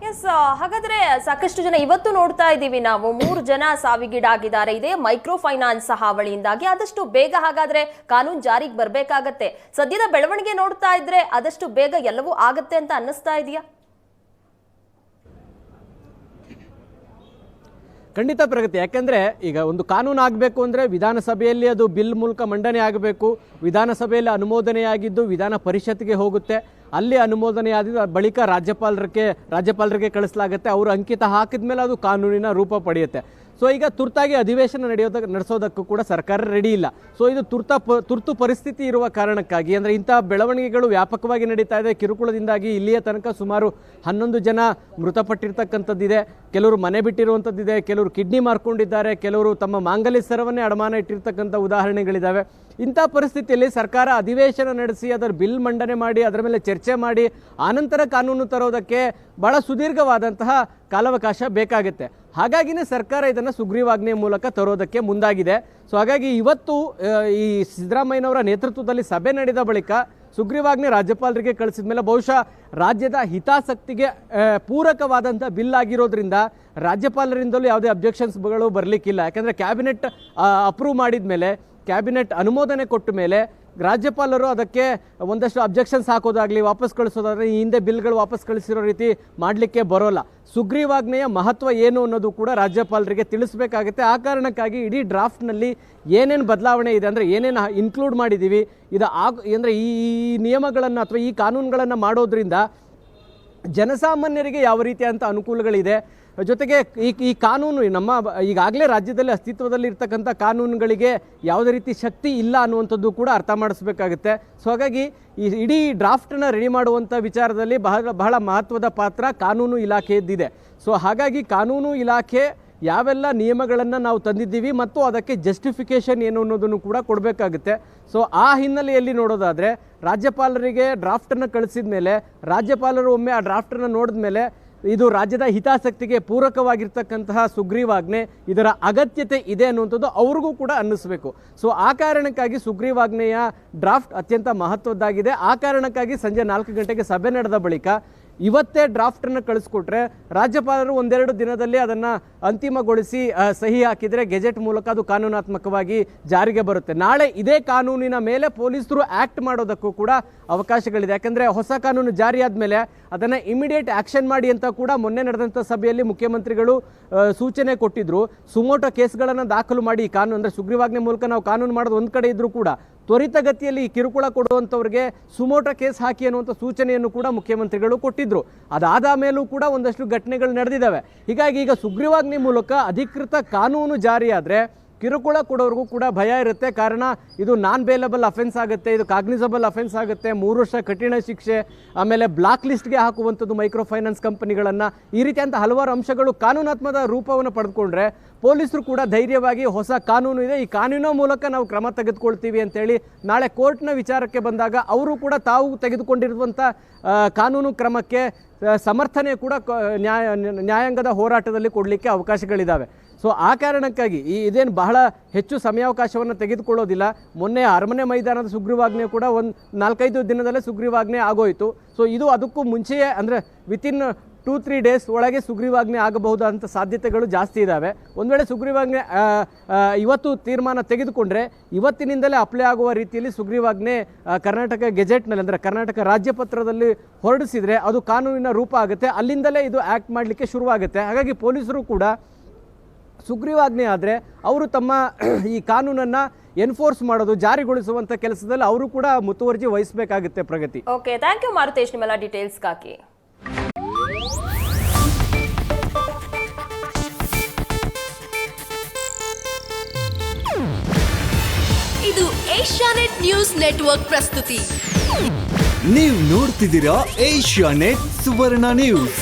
S, ಹಾಗಾದ್ರೆ ಸಾಕಷ್ಟು ಜನ ಇವತ್ತು ನೋಡ್ತಾ ಇದ್ದೀವಿ ನಾವು 3 ಜನ ಸಾವಿಗೀಡಾಗಿದ್ದಾರೆ. ಇದೇ ಮೈಕ್ರೋ ಫೈನಾನ್ಸ್ ಹಾವಳಿಯಿಂದಾಗಿ. ಆದಷ್ಟು ಬೇಗ ಹಾಗಾದ್ರೆ ಕಾನೂನು ಜಾರಿಗೆ ಬರ್ಬೇಕಾಗತ್ತೆ. ಸದ್ಯದ ಬೆಳವಣಿಗೆ ನೋಡ್ತಾ ಇದ್ರೆ ಆದಷ್ಟು ಬೇಗ ಎಲ್ಲವೂ ಆಗತ್ತೆ ಅಂತ ಅನ್ನಿಸ್ತಾ ಇದೆಯಾ? ಖಂಡಿತ ಪ್ರಗತಿ. ಯಾಕೆಂದರೆ ಈಗ ಒಂದು ಕಾನೂನು ಆಗಬೇಕು ಅಂದರೆ ವಿಧಾನಸಭೆಯಲ್ಲಿ ಅದು ಬಿಲ್ ಮೂಲಕ ಮಂಡನೆ ಆಗಬೇಕು. ವಿಧಾನಸಭೆಯಲ್ಲಿ ಅನುಮೋದನೆಯಾಗಿದ್ದು ವಿಧಾನ ಪರಿಷತ್ಗೆ ಹೋಗುತ್ತೆ. ಅಲ್ಲಿ ಅನುಮೋದನೆ ಆದ ಬಳಿಕ ರಾಜ್ಯಪಾಲರಿಗೆ ಕಳಿಸಲಾಗುತ್ತೆ. ಅವರು ಅಂಕಿತ ಹಾಕಿದ ಮೇಲೆ ಅದು ಕಾನೂನಿನ ರೂಪ ಪಡೆಯುತ್ತೆ. ಸೊ ಈಗ ತುರ್ತಾಗಿ ಅಧಿವೇಶನ ನಡೆಸೋದಕ್ಕೂ ಕೂಡ ಸರ್ಕಾರ ರೆಡಿ ಇಲ್ಲ. ಸೊ ಇದು ತುರ್ತು ಪರಿಸ್ಥಿತಿ ಇರುವ ಕಾರಣಕ್ಕಾಗಿ ಅಂದರೆ ಇಂಥ ಬೆಳವಣಿಗೆಗಳು ವ್ಯಾಪಕವಾಗಿ ನಡೀತಾ ಇದೆ. ಕಿರುಕುಳದಿಂದಾಗಿ ಇಲ್ಲಿಯ ತನಕ ಸುಮಾರು 11 ಜನ ಮೃತಪಟ್ಟಿರ್ತಕ್ಕಂಥದ್ದಿದೆ. ಕೆಲವರು ಮನೆ ಬಿಟ್ಟಿರುವಂಥದ್ದಿದೆ, ಕೆಲವರು ಕಿಡ್ನಿ ಮಾರ್ಕೊಂಡಿದ್ದಾರೆ, ಕೆಲವರು ತಮ್ಮ ಮಾಂಗಲ್ಯ ಸರವನ್ನೇ ಅಡಮಾನ ಇಟ್ಟಿರ್ತಕ್ಕಂಥ ಉದಾಹರಣೆಗಳಿದ್ದಾವೆ. ಇಂಥ ಪರಿಸ್ಥಿತಿಯಲ್ಲಿ ಸರ್ಕಾರ ಅಧಿವೇಶನ ನಡೆಸಿ ಅದರ ಬಿಲ್ ಮಂಡನೆ ಮಾಡಿ ಅದರ ಮೇಲೆ ಚರ್ಚೆ ಮಾಡಿ ಆನಂತರ ಕಾನೂನು ತರೋದಕ್ಕೆ ಬಹಳ ಸುದೀರ್ಘವಾದಂತಹ ಕಾಲಾವಕಾಶ ಬೇಕಾಗುತ್ತೆ. ಹಾಗಾಗಿನೇ ಸರ್ಕಾರ ಇದನ್ನು ಸುಗ್ರೀವಾಜ್ಞೆ ಮೂಲಕ ತರೋದಕ್ಕೆ ಮುಂದಾಗಿದೆ. ಸೊ ಹಾಗಾಗಿ ಇವತ್ತು ಈ ಸಿದ್ದರಾಮಯ್ಯನವರ ನೇತೃತ್ವದಲ್ಲಿ ಸಭೆ ನಡೆದ ಬಳಿಕ ಸುಗ್ರೀವಾಜ್ಞೆ ರಾಜ್ಯಪಾಲರಿಗೆ ಕಳಿಸಿದ ಮೇಲೆ ಬಹುಶಃ ರಾಜ್ಯದ ಹಿತಾಸಕ್ತಿಗೆ ಪೂರಕವಾದಂಥ ಬಿಲ್ ಆಗಿರೋದ್ರಿಂದ ರಾಜ್ಯಪಾಲರಿಂದಲೂ ಯಾವುದೇ ಅಬ್ಜೆಕ್ಷನ್ಸ್ಗಳು ಬರಲಿಕ್ಕಿಲ್ಲ. ಯಾಕೆಂದರೆ ಕ್ಯಾಬಿನೆಟ್ ಅಪ್ರೂವ್ ಮಾಡಿದ ಮೇಲೆ, ಕ್ಯಾಬಿನೆಟ್ ಅನುಮೋದನೆ ಕೊಟ್ಟ ಮೇಲೆ ರಾಜ್ಯಪಾಲರು ಅದಕ್ಕೆ ಒಂದಷ್ಟು ಅಬ್ಜೆಕ್ಷನ್ಸ್ ಹಾಕೋದಾಗಲಿ ವಾಪಸ್ ಕಳಿಸೋದಾಗಲಿ ಈ ಹಿಂದೆ ಬಿಲ್ಗಳು ವಾಪಸ್ ಕಳಿಸಿರೋ ರೀತಿ ಮಾಡಲಿಕ್ಕೆ ಬರೋಲ್ಲ. ಸುಗ್ರೀವಾಜ್ಞೆಯ ಮಹತ್ವ ಏನು ಅನ್ನೋದು ಕೂಡ ರಾಜ್ಯಪಾಲರಿಗೆ ತಿಳಿಸಬೇಕಾಗುತ್ತೆ. ಆ ಕಾರಣಕ್ಕಾಗಿ ಇಡೀ ಡ್ರಾಫ್ಟ್ನಲ್ಲಿ ಏನೇನು ಬದಲಾವಣೆ ಇದೆ ಅಂದರೆ ಏನೇನು ಇನ್ಕ್ಲೂಡ್ ಮಾಡಿದ್ದೀವಿ ಅಂದರೆ ಈ ನಿಯಮಗಳನ್ನು ಅಥವಾ ಈ ಕಾನೂನುಗಳನ್ನು ಮಾಡೋದ್ರಿಂದ ಜನಸಾಮಾನ್ಯರಿಗೆ ಯಾವ ರೀತಿಯಾದಂಥ ಅನುಕೂಲಗಳಿದೆ, ಜೊತೆಗೆ ಈ ಕಾನೂನು ಈಗಾಗಲೇ ರಾಜ್ಯದಲ್ಲಿ ಅಸ್ತಿತ್ವದಲ್ಲಿ ಇರ್ತಕ್ಕಂಥ ಕಾನೂನುಗಳಿಗೆ ಯಾವುದೇ ರೀತಿ ಶಕ್ತಿ ಇಲ್ಲ ಅನ್ನುವಂಥದ್ದು ಕೂಡ ಅರ್ಥ ಮಾಡಿಸ್ಬೇಕಾಗುತ್ತೆ. ಸೊ ಹಾಗಾಗಿ ಈ ಇಡೀ ಡ್ರಾಫ್ಟನ್ನು ರೆಡಿ ಮಾಡುವಂಥ ವಿಚಾರದಲ್ಲಿ ಬಹಳ ಮಹತ್ವದ ಪಾತ್ರ ಕಾನೂನು ಇಲಾಖೆಯದ್ದಿದೆ. ಸೊ ಹಾಗಾಗಿ ಕಾನೂನು ಇಲಾಖೆ ಯಾವೆಲ್ಲ ನಿಯಮಗಳನ್ನು ನಾವು ತಂದಿದ್ದೀವಿ ಮತ್ತು ಅದಕ್ಕೆ ಜಸ್ಟಿಫಿಕೇಷನ್ ಏನು ಅನ್ನೋದನ್ನು ಕೂಡ ಕೊಡಬೇಕಾಗುತ್ತೆ. ಸೊ ಆ ಹಿನ್ನೆಲೆಯಲ್ಲಿ ನೋಡೋದಾದರೆ ರಾಜ್ಯಪಾಲರಿಗೆ ಡ್ರಾಫ್ಟನ್ನು ಕಳಿಸಿದ ಮೇಲೆ ರಾಜ್ಯಪಾಲರು ಒಮ್ಮೆ ಆ ಡ್ರಾಫ್ಟನ್ನು ನೋಡಿದ ಮೇಲೆ ಇದು ರಾಜ್ಯದ ಹಿತಾಸಕ್ತಿಗೆ ಪೂರಕವಾಗಿರ್ತಕ್ಕಂತಹ ಸುಗ್ರೀವಾಜ್ಞೆ, ಇದರ ಅಗತ್ಯತೆ ಇದೆ ಅನ್ನುವಂಥದ್ದು ಅವ್ರಿಗೂ ಕೂಡ ಅನ್ನಿಸ್ಬೇಕು. ಸೊ ಆ ಕಾರಣಕ್ಕಾಗಿ ಸುಗ್ರೀವಾಜ್ಞೆಯ ಡ್ರಾಫ್ಟ್ ಅತ್ಯಂತ ಮಹತ್ವದ್ದಾಗಿದೆ. ಆ ಕಾರಣಕ್ಕಾಗಿ ಸಂಜೆ 4 ಗಂಟೆಗೆ ಸಭೆ ನಡೆದ ಬಳಿಕ ಇವತ್ತೇ ಡ್ರಾಫ್ಟನ್ನು ಕಳಿಸ್ಕೊಟ್ರೆ ರಾಜ್ಯಪಾಲರು 1-2 ದಿನದಲ್ಲಿ ಅದನ್ನು ಅಂತಿಮಗೊಳಿಸಿ ಸಹಿ ಹಾಕಿದರೆ ಗೆಜೆಟ್ ಮೂಲಕ ಅದು ಕಾನೂನಾತ್ಮಕವಾಗಿ ಜಾರಿಗೆ ಬರುತ್ತೆ. ನಾಳೆ ಇದೇ ಕಾನೂನಿನ ಮೇಲೆ ಪೊಲೀಸರು ಆ್ಯಕ್ಟ್ ಮಾಡೋದಕ್ಕೂ ಕೂಡ ಅವಕಾಶಗಳಿದೆ. ಯಾಕಂದರೆ ಹೊಸ ಕಾನೂನು ಜಾರಿಯಾದ ಮೇಲೆ ಅದನ್ನು ಇಮಿಡಿಯೇಟ್ ಆ್ಯಕ್ಷನ್ ಮಾಡಿ ಅಂತ ಕೂಡ ಮೊನ್ನೆ ನಡೆದಂಥ ಸಭೆಯಲ್ಲಿ ಮುಖ್ಯಮಂತ್ರಿಗಳು ಸೂಚನೆ ಕೊಟ್ಟಿದ್ದರು. ಸುಮೋಟೋ ಕೇಸ್ಗಳನ್ನು ದಾಖಲು ಮಾಡಿ ಕಾನೂನು ಅಂದರೆ ಸುಗ್ರೀವಾಜ್ಞೆ ಮೂಲಕ ನಾವು ಕಾನೂನು ಮಾಡೋದು ಒಂದು ಕಡೆ ಇದ್ದರೂ ಕೂಡ ತ್ವರಿತಗತಿಯಲ್ಲಿ ಕಿರುಕುಳ ಕೊಡುವಂಥವ್ರಿಗೆ ಸುಮೋಟೋ ಕೇಸ್ ಹಾಕಿ ಅನ್ನುವಂಥ ಸೂಚನೆಯನ್ನು ಕೂಡ ಮುಖ್ಯಮಂತ್ರಿಗಳು ಕೊಟ್ಟಿದ್ದರು. ಅದಾದ ಮೇಲೂ ಕೂಡ ಒಂದಷ್ಟು ಘಟನೆಗಳು ನಡೆದಿದ್ದಾವೆ. ಹೀಗಾಗಿ ಈಗ ಸುಗ್ರೀವಾಜ್ಞೆ ಮೂಲಕ ಅಧಿಕೃತ ಕಾನೂನು ಜಾರಿಯಾದರೆ ಕಿರುಕುಳ ಕೊಡೋರಿಗೂ ಕೂಡ ಭಯ ಇರುತ್ತೆ. ಕಾರಣ ಇದು ನಾನ್ ಬೇಲಬಲ್ ಅಫೆನ್ಸ್ ಆಗುತ್ತೆ, ಇದು ಕಾಗ್ನಿಸಬಲ್ ಅಫೆನ್ಸ್ ಆಗುತ್ತೆ, 3 ವರ್ಷ ಕಠಿಣ ಶಿಕ್ಷೆ, ಆಮೇಲೆ ಬ್ಲಾಕ್ ಲಿಸ್ಟ್ಗೆ ಹಾಕುವಂಥದ್ದು ಮೈಕ್ರೋ ಫೈನಾನ್ಸ್ ಕಂಪನಿಗಳನ್ನು, ಈ ರೀತಿಯಂಥ ಹಲವಾರು ಅಂಶಗಳು ಕಾನೂನಾತ್ಮಕ ರೂಪವನ್ನು ಪಡೆದುಕೊಂಡ್ರೆ ಪೊಲೀಸರು ಕೂಡ ಧೈರ್ಯವಾಗಿ ಹೊಸ ಕಾನೂನು ಇದೆ, ಈ ಕಾನೂನಿನ ಮೂಲಕ ನಾವು ಕ್ರಮ ತೆಗೆದುಕೊಳ್ತೀವಿ ಅಂತೇಳಿ ನಾಳೆ ಕೋರ್ಟ್ನ ವಿಚಾರಕ್ಕೆ ಬಂದಾಗ ಅವರು ಕೂಡ ತಾವು ತೆಗೆದುಕೊಂಡಿರುವಂಥ ಕಾನೂನು ಕ್ರಮಕ್ಕೆ ಸಮರ್ಥನೆ ಕೂಡ ನ್ಯಾಯಾಂಗದ ಹೋರಾಟದಲ್ಲಿ ಕೊಡಲಿಕ್ಕೆ ಅವಕಾಶಗಳಿದ್ದಾವೆ. ಸೊ ಆ ಕಾರಣಕ್ಕಾಗಿ ಇದೇನು ಬಹಳ ಹೆಚ್ಚು ಸಮಯಾವಕಾಶವನ್ನು ತೆಗೆದುಕೊಳ್ಳೋದಿಲ್ಲ. ಮೊನ್ನೆ ಅರಮನೆ ಮೈದಾನದ ಸುಗ್ರೀವಾಜ್ಞೆ ಕೂಡ 4-5 ದಿನದಲ್ಲೇ ಸುಗ್ರೀವಾಜ್ಞೆ ಆಗೋಯಿತು. ಸೊ ಇದು ಅದಕ್ಕೂ ಮುಂಚೆಯೇ ಅಂದರೆ ವಿತಿನ್ 2-3 ಡೇಸ್ ಒಳಗೆ ಸುಗ್ರೀವಾಜ್ಞೆ ಆಗಬಹುದಾದಂಥ ಸಾಧ್ಯತೆಗಳು ಜಾಸ್ತಿ ಇದ್ದಾವೆ. ಒಂದು ವೇಳೆ ಸುಗ್ರೀವಾಜ್ಞೆ ಇವತ್ತು ತೀರ್ಮಾನ ತೆಗೆದುಕೊಂಡ್ರೆ ಇವತ್ತಿನಿಂದಲೇ ಅಪ್ಲೈ ಆಗುವ ರೀತಿಯಲ್ಲಿ ಸುಗ್ರೀವಾಜ್ಞೆ ಕರ್ನಾಟಕ ಗೆಜೆಟ್ನಲ್ಲಿ ಅಂದರೆ ಕರ್ನಾಟಕ ರಾಜ್ಯಪತ್ರದಲ್ಲಿ ಹೊರಡಿಸಿದರೆ ಅದು ಕಾನೂನಿನ ರೂಪ ಆಗುತ್ತೆ. ಅಲ್ಲಿಂದಲೇ ಇದು ಆ್ಯಕ್ಟ್ ಮಾಡಲಿಕ್ಕೆ ಶುರುವಾಗುತ್ತೆ. ಹಾಗಾಗಿ ಪೊಲೀಸರು ಕೂಡ ಸುಗ್ರೀವಾಜ್ಞೆ ಆದರೆ ಅವರು ತಮ್ಮ ಈ ಕಾನೂನನ್ನು ಎನ್ಫೋರ್ಸ್ ಮಾಡೋದು, ಜಾರಿಗೊಳಿಸುವಂಥ ಕೆಲಸದಲ್ಲಿ ಅವರು ಕೂಡ ಮುತುವರ್ಜಿ ವಹಿಸಬೇಕಾಗುತ್ತೆ. ಪ್ರಗತಿ. ಓಕೆ, ಥ್ಯಾಂಕ್ ಯು ಮಾರುತೇಶ್ ನಿಮ್ಮೆಲ್ಲ ಡೀಟೇಲ್ಸ್ಗಾಗಿ. ಇದು ಏಷ್ಯಾನೆಟ್ ನ್ಯೂಸ್ ನೆಟ್ವರ್ಕ್ ಪ್ರಸ್ತುತಿ. ನೀವು ನೋಡ್ತಿದ್ದೀರಾ ಏಷ್ಯಾನೆಟ್ ಸುವರ್ಣ ನ್ಯೂಸ್.